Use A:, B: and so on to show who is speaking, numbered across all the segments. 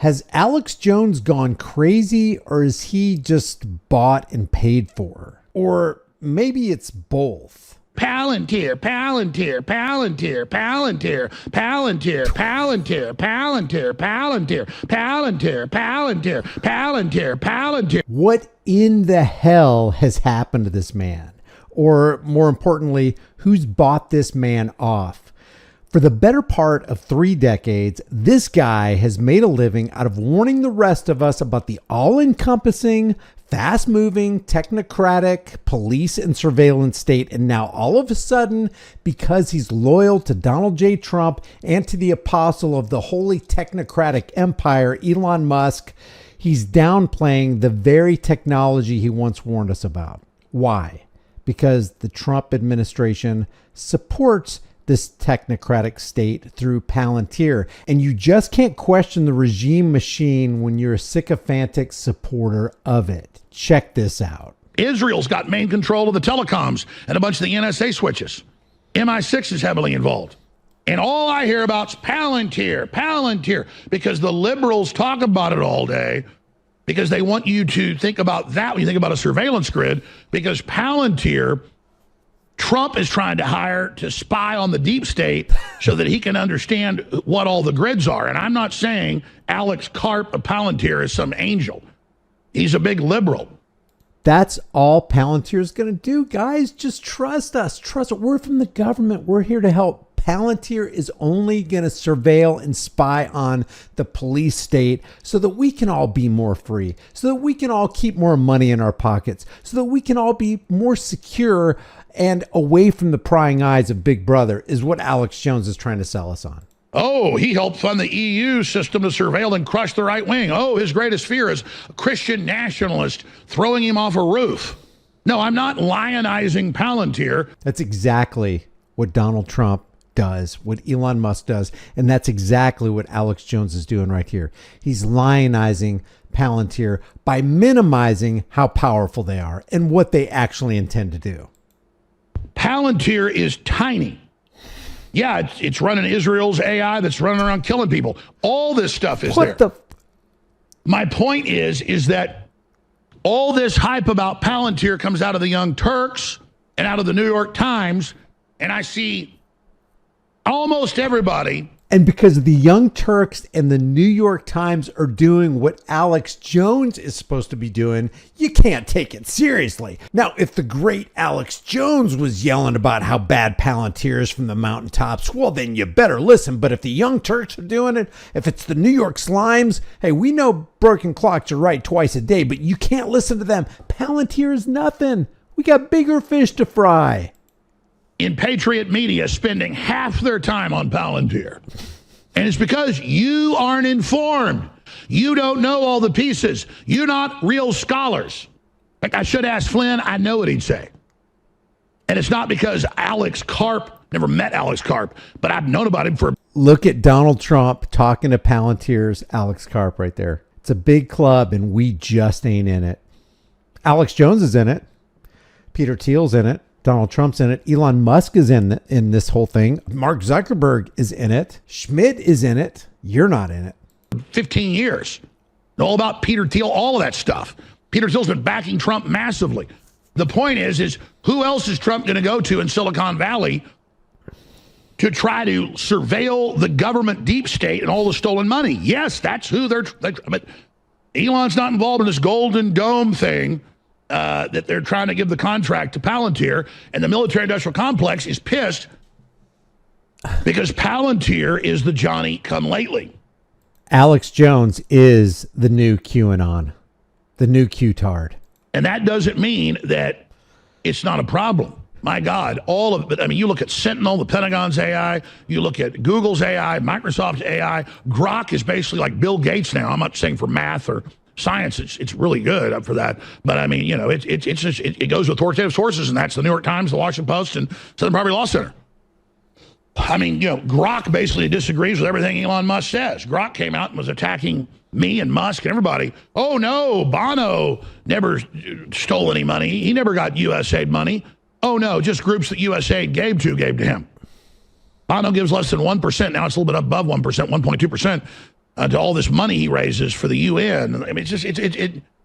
A: Has Alex Jones gone crazy, or is he just bought and paid for? Or maybe it's both.
B: Palantir, Palantir, Palantir, Palantir, Palantir, Palantir, Palantir, Palantir, Palantir, Palantir, Palantir, Palantir.
A: What in the hell has happened to this man? Or more importantly, who's bought this man off? For the better part of 3 decades, this guy has made a living out of warning the rest of us about the all-encompassing, fast-moving, technocratic police and surveillance state. And now all of a sudden, because he's loyal to Donald J. Trump and to the apostle of the holy technocratic empire, Elon Musk, he's downplaying the very technology he once warned us about. Why? Because the Trump administration supports this technocratic state through Palantir. And you just can't question the regime machine when you're a sycophantic supporter of it. Check this out.
B: Israel's got main control of the telecoms and a bunch of the NSA switches. MI6 is heavily involved. And all I hear about is Palantir, Palantir, because the liberals talk about it all day, because they want you to think about that when you think about a surveillance grid, because Palantir, Trump is trying to hire to spy on the deep state so that he can understand what all the grids are. And I'm not saying Alex Karp of Palantir is some angel. He's a big liberal.
A: That's all Palantir is going to do, guys. Just trust us. Trust it. We're from the government. We're here to help. Palantir is only going to surveil and spy on the police state so that we can all be more free, so that we can all keep more money in our pockets, so that we can all be more secure and away from the prying eyes of Big Brother, is what Alex Jones is trying to sell us on.
B: Oh, he helped fund the EU system to surveil and crush the right wing. Oh, his greatest fear is a Christian nationalist throwing him off a roof. No, I'm not lionizing Palantir.
A: That's exactly what Donald Trump does, what Elon Musk does, and that's exactly what Alex Jones is doing right here. He's lionizing Palantir by minimizing how powerful they are and what they actually intend to do.
B: Palantir is tiny. Yeah, it's running Israel's AI that's running around killing people. All this stuff is there. My point is that all this hype about Palantir comes out of the Young Turks and out of the New York Times, and I see almost everybody.
A: And because the Young Turks and the New York Times are doing what Alex Jones is supposed to be doing, you can't take it seriously. Now, if the great Alex Jones was yelling about how bad Palantir is from the mountaintops, well, then you better listen. But if the Young Turks are doing it, if it's the New York Slimes, hey, we know broken clocks are right twice a day, but you can't listen to them. Palantir is nothing. We got bigger fish to fry.
B: In Patriot media spending half their time on Palantir. And it's because you aren't informed. You don't know all the pieces. You're not real scholars. Like, I should ask Flynn, I know what he'd say. And it's not because Alex Karp, never met Alex Karp, but I've known about him for...
A: Look at Donald Trump talking to Palantir's Alex Karp right there. It's a big club and we just ain't in it. Alex Jones is in it. Peter Thiel's in it. Donald Trump's in it. Elon Musk is in this whole thing. Mark Zuckerberg is in it. Schmidt is in it. You're not in it.
B: 15 years. Know all about Peter Thiel, all of that stuff. Peter Thiel's been backing Trump massively. The point is who else is Trump going to go to in Silicon Valley to try to surveil the government deep state and all the stolen money? Yes, that's who but Elon's not involved in this Golden Dome thing. That they're trying to give the contract to Palantir, and the military-industrial complex is pissed because Palantir is the Johnny-come-lately.
A: Alex Jones is the new QAnon, the new Q-tard.
B: And that doesn't mean that it's not a problem. My God, all of it. I mean, you look at Sentinel, the Pentagon's AI, you look at Google's AI, Microsoft's AI. Grok is basically like Bill Gates now. I'm not saying for math or science, it's really good for that. But I mean, you know, it goes with authoritative sources, and that's the New York Times, the Washington Post, and Southern Poverty Law Center. I mean, you know, Grok basically disagrees with everything Elon Musk says. Grok came out and was attacking me and Musk and everybody. Oh no, Bono never stole any money. He never got USAID money. Oh no, just groups that USAID gave to him. Bono gives less than 1%. Now it's a little bit above 1%, 1.2%. to all this money he raises for the UN. I mean, it's just,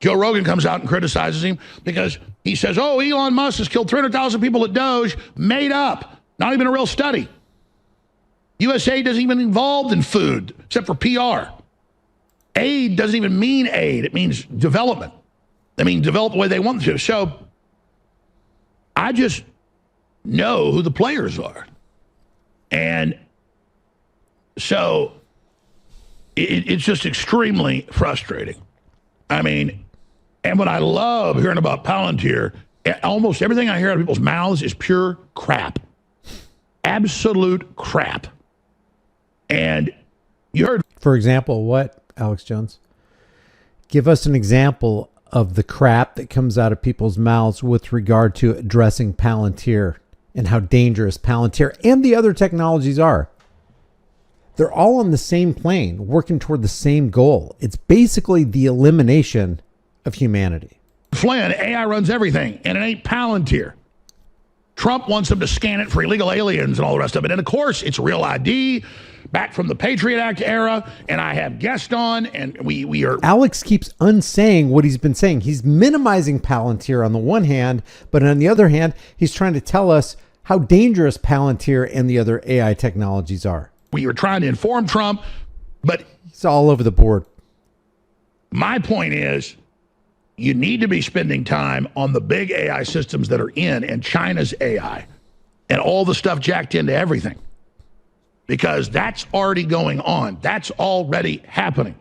B: Joe Rogan comes out and criticizes him because he says, oh, Elon Musk has killed 300,000 people at Doge, made up, not even a real study. USA doesn't even involved in food, except for PR. Aid doesn't even mean aid. It means development. I mean, develop the way they want to. So I just know who the players are. And so it's just extremely frustrating. I mean, and what I love hearing about Palantir, almost everything I hear out of people's mouths is pure crap. Absolute crap. And you heard.
A: For example, what, Alex Jones? Give us an example of the crap that comes out of people's mouths with regard to addressing Palantir and how dangerous Palantir and the other technologies are. They're all on the same plane, working toward the same goal. It's basically the elimination of humanity.
B: Flynn, AI runs everything, and it ain't Palantir. Trump wants them to scan it for illegal aliens and all the rest of it. And of course, it's Real ID, back from the Patriot Act era, and I have guests on, and we are...
A: Alex keeps unsaying what he's been saying. He's minimizing Palantir on the one hand, but on the other hand, he's trying to tell us how dangerous Palantir and the other AI technologies are.
B: We were trying to inform Trump, but...
A: He's all over the board.
B: My point is, you need to be spending time on the big AI systems that are in, and China's AI, and all the stuff jacked into everything. Because that's already going on. That's already happening.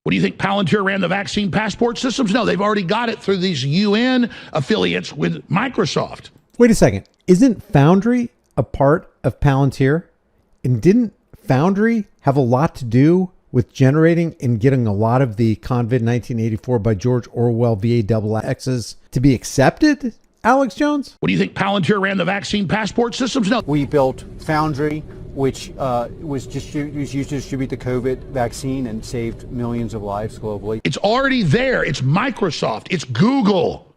B: What do you think, Palantir ran the vaccine passport systems? No, they've already got it through these UN affiliates with Microsoft.
A: Wait a second. Isn't Foundry a part of Palantir? And didn't Foundry have a lot to do with generating and getting a lot of the Convid 1984 by George Orwell VAXXs to be accepted, Alex Jones?
B: What do you think, Palantir ran the vaccine passport systems? No.
C: We built Foundry, which was used to distribute the COVID vaccine and saved millions of lives globally.
B: It's already there. It's Microsoft. It's Google.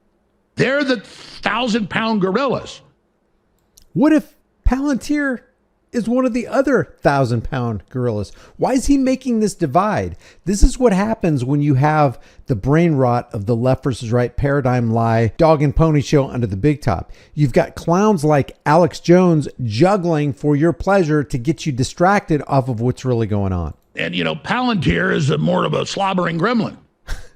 B: They're the 1,000-pound gorillas.
A: What if Palantir is one of the other 1,000-pound gorillas? Why is he making this divide? This is what happens when you have the brain rot of the left versus right paradigm lie, dog and pony show under the big top. You've got clowns like Alex Jones juggling for your pleasure to get you distracted off of what's really going on.
B: And, you know, Palantir is more of a slobbering gremlin.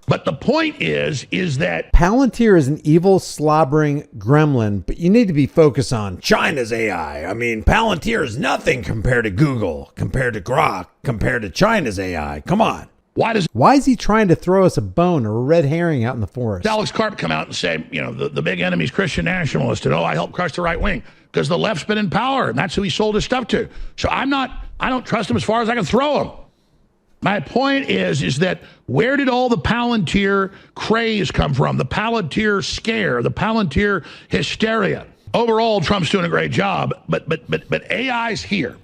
B: But the point is that
A: Palantir is an evil, slobbering gremlin, but you need to be focused on China's AI. I mean, Palantir is nothing compared to Google, compared to Grok, compared to China's AI. Come on. Why is he trying to throw us a bone or a red herring out in the forest?
B: Alex Karp come out and say, you know, the big enemy's Christian nationalist, and I helped crush the right wing because the left's been in power, and that's who he sold his stuff to. So I don't trust him as far as I can throw him. My point is that where did all the Palantir craze come from? The Palantir scare, the Palantir hysteria. Overall, Trump's doing a great job, but AI's here.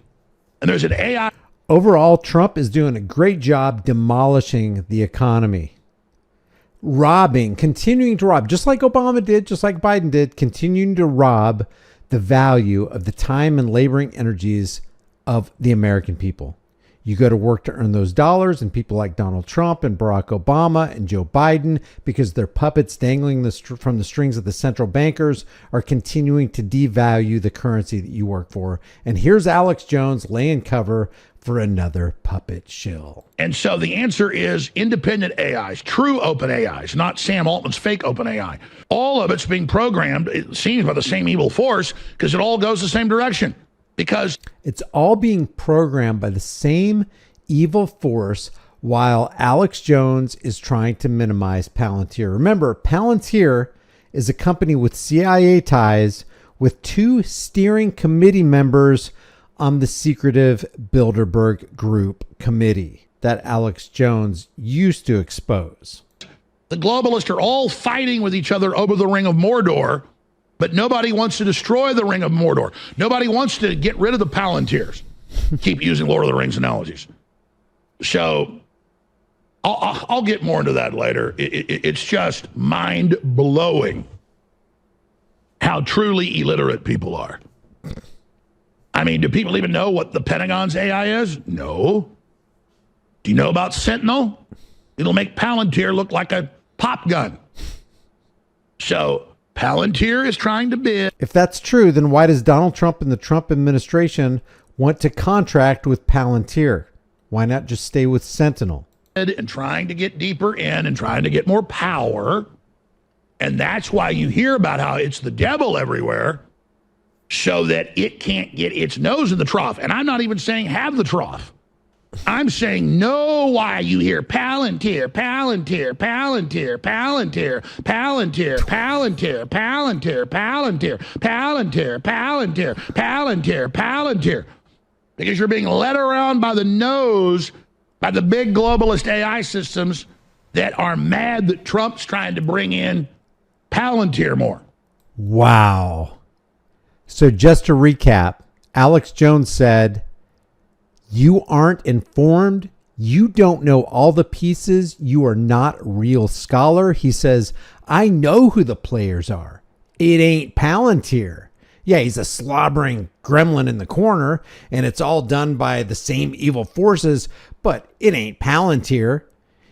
B: And there's an AI.
A: Overall, Trump is doing a great job demolishing the economy. Robbing, continuing to rob, just like Obama did, just like Biden did, continuing to rob the value of the time and laboring energies of the American people. You go to work to earn those dollars, and people like Donald Trump and Barack Obama and Joe Biden, because they're puppets dangling from the strings of the central bankers, are continuing to devalue the currency that you work for. And here's Alex Jones laying cover for another puppet shill.
B: And so the answer is independent AIs, true open AIs, not Sam Altman's fake open AI. All of it's being programmed, it seems, by the same evil force, because it all goes the same direction. Because
A: it's all being programmed by the same evil force while Alex Jones is trying to minimize Palantir. Remember, Palantir is a company with CIA ties with 2 steering committee members on the secretive Bilderberg Group committee that Alex Jones used to expose.
B: The globalists are all fighting with each other over the Ring of Mordor, but nobody wants to destroy the Ring of Mordor. Nobody wants to get rid of the Palantirs. Keep using Lord of the Rings analogies. So I'll get more into that later. It's just mind-blowing how truly illiterate people are. I mean, do people even know what the Pentagon's AI is? No. Do you know about Sentinel? It'll make Palantir look like a pop gun. So Palantir is trying to bid.
A: If that's true, then why does Donald Trump and the Trump administration want to contract with Palantir? Why not just stay with Sentinel?
B: And trying to get deeper in and trying to get more power. And that's why you hear about how it's the devil everywhere, so that it can't get its nose in the trough. And I'm not even saying have the trough. I'm saying know why you hear Palantir, Palantir, Palantir, Palantir, Palantir, Palantir, Palantir, Palantir, Palantir, Palantir, Palantir, Palantir. Because you're being led around by the nose by the big globalist AI systems that are mad that Trump's trying to bring in Palantir more.
A: Wow. So just to recap, Alex Jones said, you aren't informed. You don't know all the pieces. You are not a real scholar. He says, I know who the players are. It ain't Palantir. Yeah, he's a slobbering gremlin in the corner, and it's all done by the same evil forces, but it ain't Palantir.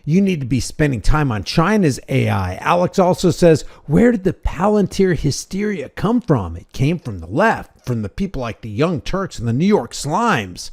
A: You need to be spending time on China's AI. Alex also says, where did the Palantir hysteria come from? It came from the left, from the people like the Young Turks and the New York Slimes.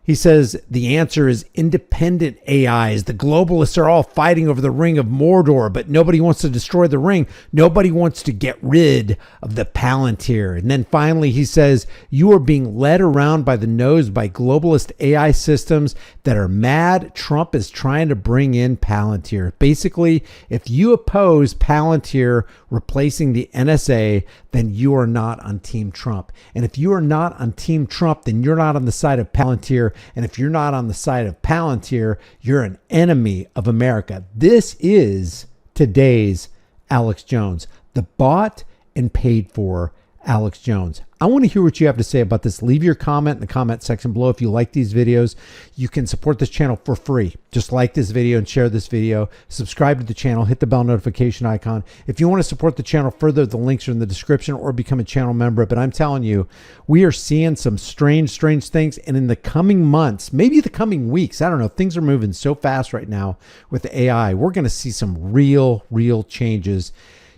A: He says the answer is independent AIs. The globalists are all fighting over the ring of Mordor, but nobody wants to destroy the ring. Nobody wants to get rid of the Palantir. And then finally, he says you are being led around by the nose by globalist AI systems that are mad. Trump is trying to bring in Palantir. Basically, if you oppose Palantir replacing the NSA, then you are not on Team Trump. And if you are not on Team Trump, then you're not on the side of Palantir. And if you're not on the side of Palantir, you're an enemy of America. This is today's Alex Jones, the bought and paid for Alex Jones. I want to hear what you have to say about this. Leave your comment in the comment section below. If you like these videos, you can support this channel for free. Just like this video and share this video. Subscribe to the channel. Hit the bell notification icon. If you want to support the channel further, the links are in the description, or become a channel member. But I'm telling you, we are seeing some strange things. And in the coming months, maybe the coming weeks, I don't know, things are moving so fast right now with the AI. We're going to see some real changes.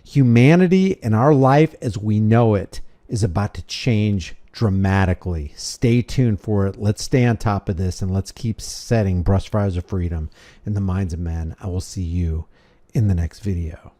A: Humanity and our life as we know it is about to change dramatically. Stay tuned for it. Let's stay on top of this, and let's keep setting brush fires of freedom in the minds of men. I will see you in the next video.